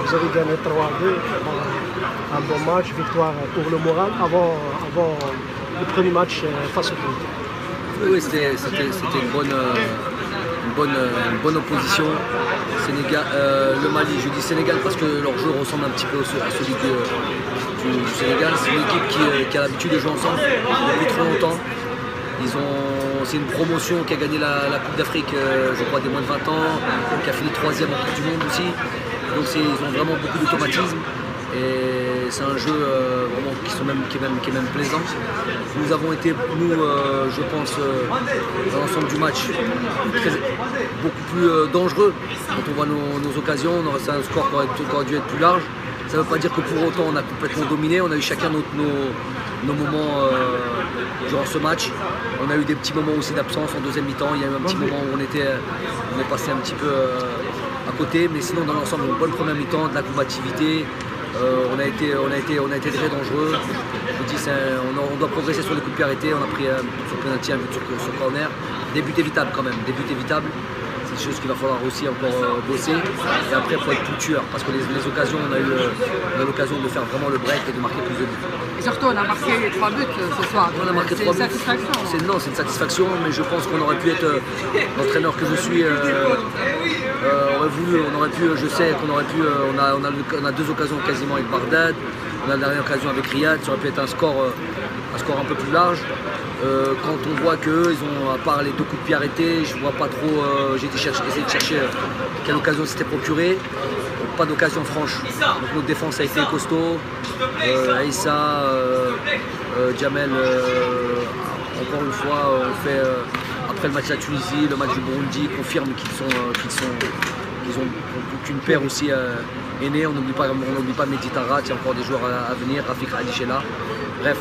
vous avez gagné 3-2. Un bon match, victoire pour le moral avant le premier match face au Pays. Oui, c'était une bonne opposition. Sénégal, le Mali, je dis Sénégal parce que leur jeu ressemble un petit peu à celui du Sénégal. C'est une équipe qui a l'habitude de jouer ensemble depuis trop longtemps. C'est une promotion qui a gagné la Coupe d'Afrique, je crois, des moins de 20 ans, qui a fini 3e en Coupe du Monde aussi. Donc ils ont vraiment beaucoup d'automatisme. Et c'est un jeu vraiment qui est même plaisant. Nous avons été, je pense, dans l'ensemble du match, beaucoup plus dangereux. Quand on voit nos occasions, c'est un score qui aurait dû être plus large. Ça ne veut pas dire que pour autant on a complètement dominé. On a eu chacun nos moments durant ce match. On a eu des petits moments aussi d'absence en deuxième mi-temps. Il y a eu un petit moment où on est passé un petit peu à côté. Mais sinon, dans l'ensemble, une bonne première mi-temps, de la combativité. On a été très dangereux. Je dis, on doit progresser sur les coups de pied arrêtés. On a pris sur penalty, un but sur corner. Des buts évitables quand même, des buts évitables. C'est des choses qu'il va falloir aussi encore bosser. Et après, il faut être plus tueur. Parce que les occasions, on a eu l'occasion de faire vraiment le break et de marquer plus de buts. Et surtout, on a marqué 3 buts ce soir. On a marqué 3 buts. C'est une satisfaction. Non, c'est une satisfaction, mais je pense qu'on aurait pu être l'entraîneur que je suis. Je sais qu'on aurait pu, on a 2 occasions quasiment avec Bardad, on a la dernière occasion avec Riyad, ça aurait pu être un score un peu plus large. Quand on voit qu'eux, ils ont, à part les 2 coups de pied arrêtés, je vois pas trop, j'ai essayé de chercher quelle occasion s'était procurée. Pas d'occasion franche. Donc notre défense a été costaud. Aïssa, Jamel, encore une fois, après le match de la Tunisie, le match du Burundi, confirme qu'ils ont qu'une paire aussi est née. On n'oublie pas Mehdi Tarat, il y a encore des joueurs à venir, Rafik Hadich est là. Bref,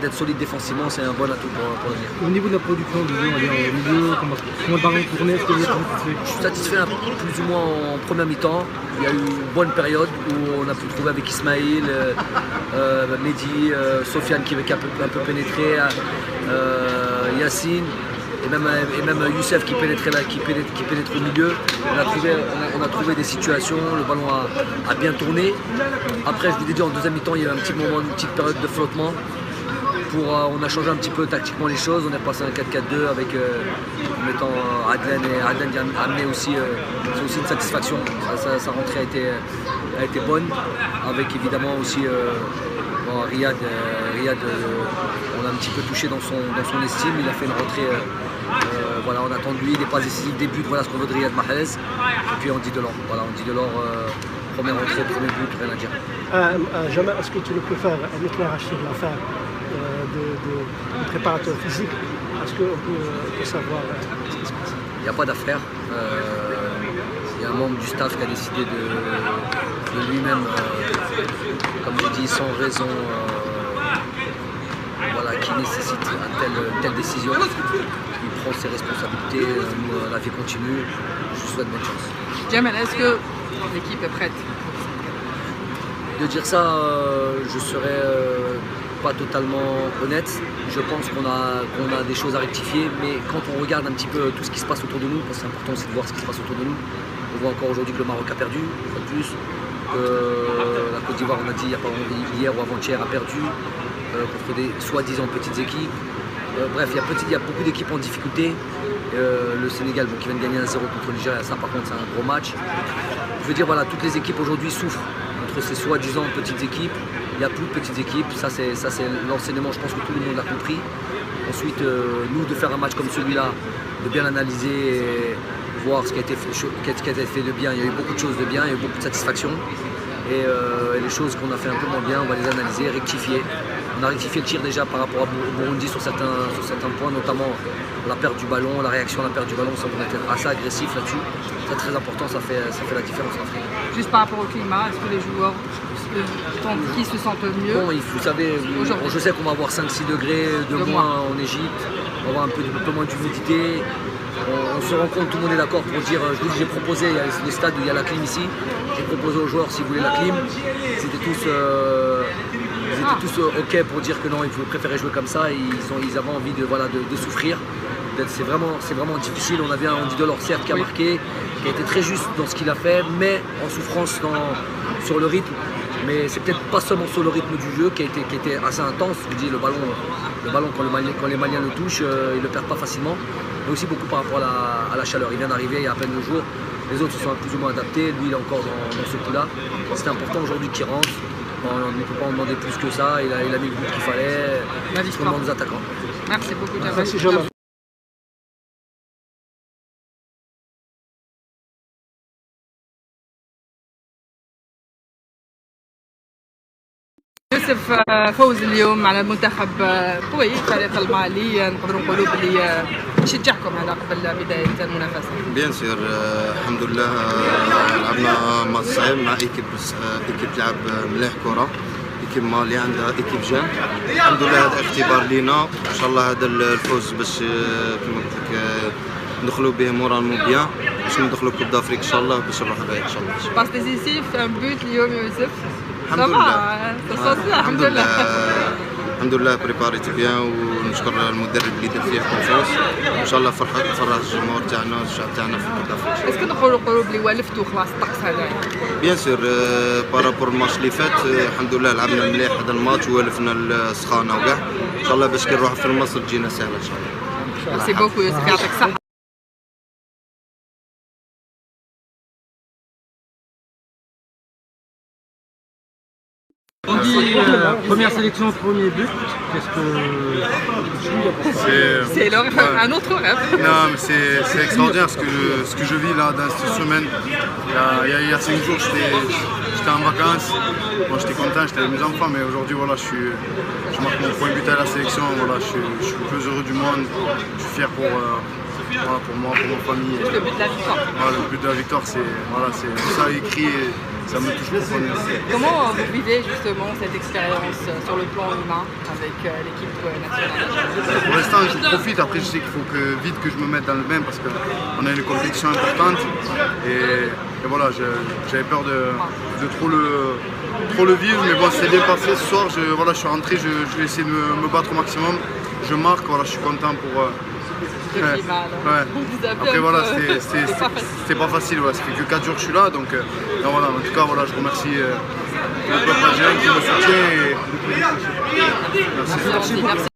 d'être solide défensivement, c'est un bon atout pour l'avenir. Au niveau de la production du jeu, au milieu, comment le ballon tournait, est-ce que vous êtes satisfait? Je suis satisfait plus ou moins en première mi-temps. Il y a eu une bonne période où on a pu trouver avec Ismail, Mehdi, Sofiane qui a un peu pénétré, Yacine. Et même Youssef qui pénétrait au milieu. On a trouvé des situations, le ballon a bien tourné. Après, je vous ai dit, en deuxième mi-temps, il y a eu un petit moment, une petite période de flottement. On a changé un petit peu tactiquement les choses. On est passé à un 4-4-2 avec en mettant Adlen, et Adlen a amené aussi, c'est aussi une satisfaction. Sa rentrée a été bonne, avec évidemment aussi Riyad, on a un petit peu touché dans son estime. Il a fait une rentrée. Voilà, on attend de lui des passes décisives, des buts, voilà ce qu'on veut de Riyad Mahrez. Et puis Andy Delors. Voilà, Andy Delors, première rentrée, premier but, rien à dire. Jamais, est-ce que tu le préfères un éclairage sur l'affaire de préparateur physique? Est-ce qu'on peut savoir ce qui se passe? Il n'y a pas d'affaire. Il y a un membre du staff qui a décidé de lui-même, comme je dis, sans raison. Voilà, qui nécessite telle décision. Il prend ses responsabilités, la vie continue. Je lui souhaite bonne chance. Jamel, est-ce que l'équipe est prête? De dire ça, je serais pas totalement honnête. Je pense qu'on a des choses à rectifier, mais quand on regarde un petit peu tout ce qui se passe autour de nous, parce que c'est important aussi de voir ce qui se passe autour de nous, on voit encore aujourd'hui que le Maroc a perdu, une fois de plus. La Côte d'Ivoire, on a dit hier ou avant-hier, a perdu. Contre des soi-disant petites équipes. Bref, il y a beaucoup d'équipes en difficulté. Le Sénégal qui vient de gagner 1-0 contre le Nigeria, ça par contre c'est un gros match. Je veux dire, voilà, toutes les équipes aujourd'hui souffrent entre ces soi-disant petites équipes. Il n'y a plus de petites équipes, ça c'est l'enseignement, je pense que tout le monde l'a compris. Ensuite, nous de faire un match comme celui-là, de bien analyser et voir ce qui a été fait de bien. Il y a eu beaucoup de choses de bien, il y a eu beaucoup de satisfaction. Et les choses qu'on a fait un peu moins bien, on va les analyser, rectifier. On a rectifié le tir déjà par rapport au Burundi sur certains points, notamment la perte du ballon, la réaction à la perte du ballon, ça pourrait être assez agressif là-dessus. C'est très important, ça fait la différence en Afrique. Juste par rapport au climat, est-ce que les joueurs qui se sentent mieux? Bon, vous savez, je sais qu'on va avoir 5-6 degrés de moins en Égypte, on va avoir un peu moins d'humidité. On se rend compte, tout le monde est d'accord pour dire, je vous dis, j'ai proposé, il y a les stades où il y a la clim ici, j'ai proposé aux joueurs s'ils voulaient la clim, ils étaient tous ok pour dire que non, ils préféraient jouer comme ça, ils avaient envie de souffrir. C'est vraiment difficile, on avait un Andy Delors certes qui a marqué, qui a été très juste dans ce qu'il a fait, mais en souffrance sur le rythme, mais c'est peut-être pas seulement sur le rythme du jeu qui a été assez intense. Je vous dis, le ballon quand les Maliens le touchent, ils ne le perdent pas facilement, mais aussi beaucoup par rapport à la chaleur. Il vient d'arriver il y a à peine 2 jours, les autres se sont plus ou moins adaptés, lui il est encore dans ce coup-là. C'est important aujourd'hui qu'il rentre, on ne peut pas en demander plus que ça, il a mis le but qu'il fallait, c'est le moment des attaquants. Merci beaucoup, Jamal. Merci, Jamal. يوسف، فوز اليوم على المنتخب قوي الفريق المالي، نقدروا نقولوا باللي يشجعكم هذا قبل بدايه المنافسه. بيان سير الحمد لله لعبنا ماتش صعيب مع ايكيب تلعب مليح كره، ايكيب مالي عندها ايكيب جام. الحمد لله هذا اختبار لينا، ان شاء الله هذا الفوز باش كما قلت لك ندخلوا به مورالمون بيان باش ندخلوا كوب دافريك ان شاء الله باش نروحوا بها ان شاء الله. باس ديسيسيف ان بوت اليوم يوسف. الحمد لله الحمد لله بريباريتي بيان، ونشكر المدرب اللي دار فيها كونفونس، وان شاء الله فرح الجمهور تاعنا والشعب تاعنا في كوب دافريك. اسكو نقولوا بلي ولفتوا خلاص الطقس هذا؟ بيان سور بارابور الماتش اللي فات الحمد لله لعبنا مليح هذا الماتش وولفنا السخانه وكاع، ان شاء الله باش كي نروحوا في مصر تجينا سهله ان شاء الله. ميرسي بوكو يوسف، يعطيك الصحه. On dit première sélection, premier but. Qu'est-ce que C'est un autre rêve. Non, mais c'est extraordinaire ce que je vis là dans cette semaine. Il y a 5 jours, j'étais en vacances. Bon, j'étais content, j'étais avec mes enfants, mais aujourd'hui, voilà, je marque mon premier but à la sélection. Voilà, je suis le plus heureux du monde. Je suis fier pour moi, pour ma famille. Le but de la victoire. Voilà, le but de la victoire, c'est ça écrit. Ça me touche profondément. Comment vous vivez justement cette expérience sur le plan humain avec l'équipe nationale? Pour l'instant, je profite. Après, je sais qu'il faut vite que je me mette dans le bain parce qu'on a une compétition importante. Et voilà, j'avais peur de trop le vivre. Mais bon, c'est bien passé ce soir. Je suis rentré, je vais essayer de me battre au maximum. Je marque, voilà, je suis content pour... Ouais. Après voilà, c'était pas facile, ouais. Ça fait que 4 jours que je suis là, donc voilà, en tout cas voilà, je remercie le peuple algérien qui me soutient. Et... Merci. Merci.